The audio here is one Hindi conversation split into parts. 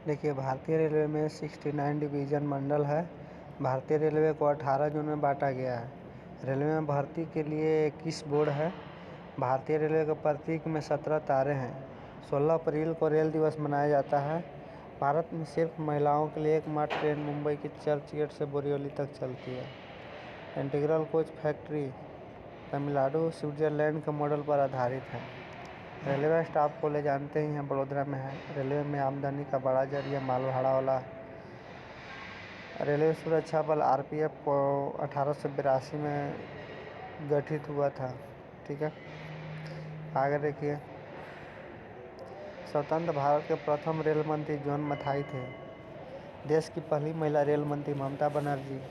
देखिए, भारतीय रेलवे में 69 डिवीज़न मंडल है। भारतीय रेलवे को 18 जोन में बांटा गया है। रेलवे में भर्ती के लिए 21 बोर्ड है। भारतीय रेलवे के प्रतीक में 17 तारे हैं। 16 अप्रैल को रेल दिवस मनाया जाता है। भारत में सिर्फ महिलाओं के लिए एकमात्र ट्रेन मुंबई की चर्च गेट से बोरीवली तक चलती है। Integral coach factory Tamil Nadu Switzerland के मॉडल पर आधारित है। रेलवे स्टाफ कॉलेज जानते ही हैं, बड़ोदरा में है। रेलवे में आमदनी का बड़ा जरिया माल भाड़ा वाला। रेलवे सुरक्षा बल आरपीएफ को 1882 में गठित हुआ था। ठीक है, आगे देखिए। स्वतंत्र भारत के प्रथम रेल मंत्री जॉन मथाई थे। देश की पहली महिला रेल मंत्री ममता बनर्जी।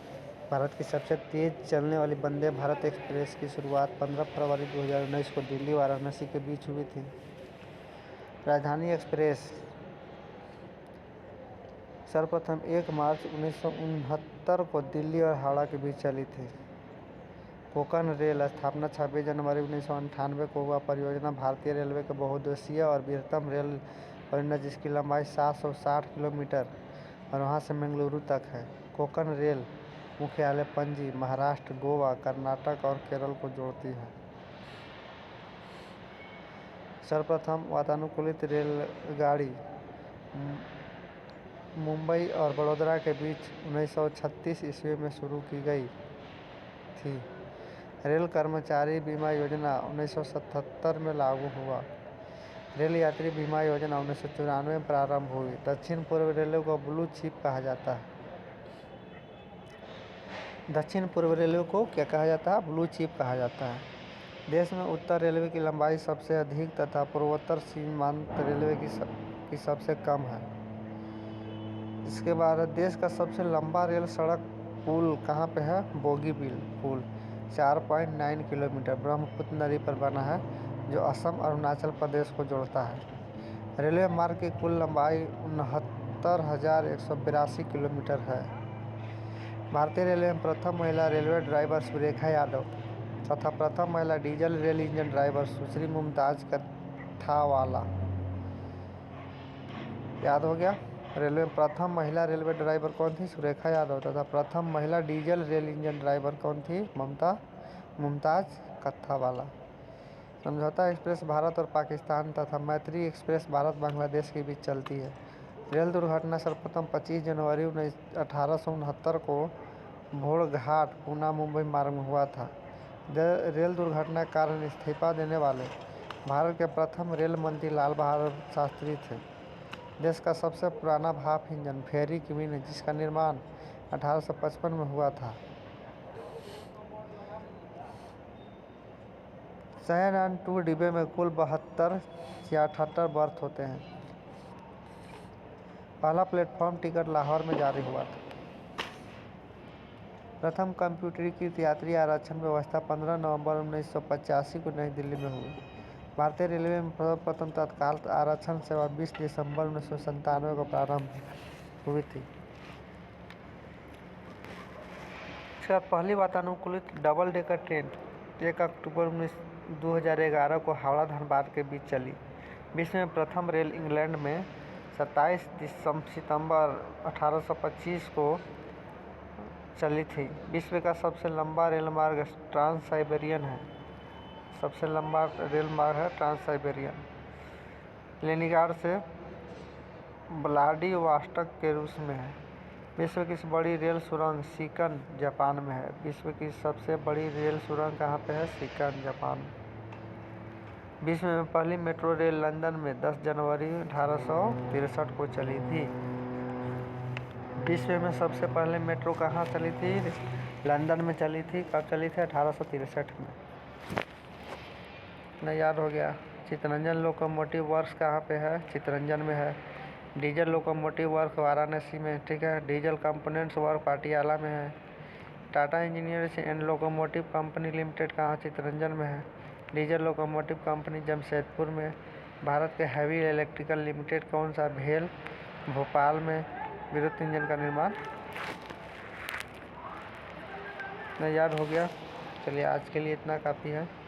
भारत की सबसे तेज चलने वाली वंदे भारत एक्सप्रेस की शुरुआत 15 फरवरी 2019 को दिल्ली वाराणसी के बीच हुई थी। राजधानी एक्सप्रेस सर्वप्रथम 1 मार्च 1969 को दिल्ली और हावड़ा के बीच चली थी। कोंकण रेल स्थापना 26 जनवरी 1998 को हुआ। परियोजना भारतीय रेलवे के बहुउद्देशीय और बृहत्तम रेल परियोजना जिसकी लंबाई 760 किलोमीटर और वहां से बेंगलुरु तक है। कोंकण रेल मुख्यालय पणजी, महाराष्ट्र, गोवा, कर्नाटक और केरल को जोड़ती है। सर्वप्रथम वातानुकूलित रेलगाड़ी मुंबई और बड़ोदरा के बीच 1936 ईस्वी में शुरू की गई थी। रेल कर्मचारी बीमा योजना 1977 में लागू हुआ। रेल यात्री बीमा योजना 1994 में प्रारंभ हुई। दक्षिण पूर्व रेलवे को ब्लू चिप कहा जाता है। दक्षिण पूर्व रेलवे को क्या कहा जाता है? ब्लू चिप कहा जाता है। देश में उत्तर रेलवे की लंबाई सबसे अधिक तथा पूर्वोत्तर सीमांत रेलवे की सबसे कम है। इसके बाद देश का सबसे लंबा रेल सड़क पुल कहाँ पे है? बोगीबील पुल 4.9 किलोमीटर ब्रह्मपुत्र नदी पर बना है, जो असम और अरुणाचल प्रदेश को जोड़ता है। रेलवे मार्ग की कुल लंबाई 69,182 किलोमीटर है। भारतीय रेलवे में प्रथम महिला रेलवे ड्राइवर सुरेखा यादव तथा प्रथम महिला डीजल रेल इंजन ड्राइवर सुश्री मुमताज कत्थावाला। याद हो गया। रेलवे में प्रथम महिला रेलवे ड्राइवर कौन थी? सुरेखा यादव तथा प्रथम महिला डीजल रेल इंजन ड्राइवर कौन थी? मुमताज कत्थावाला। समझौता एक्सप्रेस भारत और पाकिस्तान तथा मैत्री एक्सप्रेस भारत बांग्लादेश के बीच चलती है। रेल दुर्घटना सर्वप्रथम 25 जनवरी 1869 को भोरघाट पूना मुंबई मार्ग में हुआ था। रेल दुर्घटना के कारण इस्तीफा देने वाले भारत के प्रथम रेल मंत्री लाल बहादुर शास्त्री थे। देश का सबसे पुराना भाप इंजन फेरी क्वीन है, जिसका निर्माण 1855 में हुआ था। शयनयान 2 डिब्बे में कुल 72 या 78 बर्थ होते हैं। पहला प्लेटफॉर्म टिकट लाहौर में जारी हुआ था। प्रथम कंप्यूटरीकृत यात्री आरक्षण व्यवस्था 15 नवंबर 1985 को नई दिल्ली में हुई। भारतीय रेलवे में सर्वप्रथम तत्काल आरक्षण सेवा 20 दिसंबर 1997 को प्रारंभ हुई थी। इसका पहली वातानुकूलित डबल डेकर ट्रेन 1 अक्टूबर 2011 को हावड़ा धनबाद के बीच चली। विश्व में प्रथम रेल इंग्लैंड में 27 सितंबर 1825 को चली थी। विश्व का सबसे लंबा रेल मार्ग ट्रांस साइबेरियन है। सबसे लंबा रेल मार्ग है ट्रांस साइबेरियन। लेनिनग्राड से व्लादिवोस्टोक के रूस में है। विश्व की बड़ी रेल सुरंग शिकन जापान में है। विश्व की सबसे बड़ी रेल सुरंग कहाँ पे है? शिकन जापान। विश्व में पहली मेट्रो रेल लंदन में 10 जनवरी 1863 को चली थी। विश्व में सबसे पहले मेट्रो कहाँ चली थी? लंदन में चली थी। कब चली थी? 1863 में। ना याद हो गया। चितरंजन लोकोमोटिव वर्क्स कहाँ पे है? चितरंजन में है। डीजल लोकोमोटिव वर्क वाराणसी में, ठीक है। डीजल कंपोनेंट्स वर्क पाटियाला में है। Tata engineers and locomotive company limited कहाँ? चितरंजन में है। डीजल लोकोमोटिव कंपनी जमशेदपुर में। भारत के हैवी इलेक्ट्रिकल लिमिटेड कौन सा? भेल, भोपाल में विद्युत इंजन का निर्माण। ना याद हो गया। चलिए, आज के लिए इतना काफ़ी है।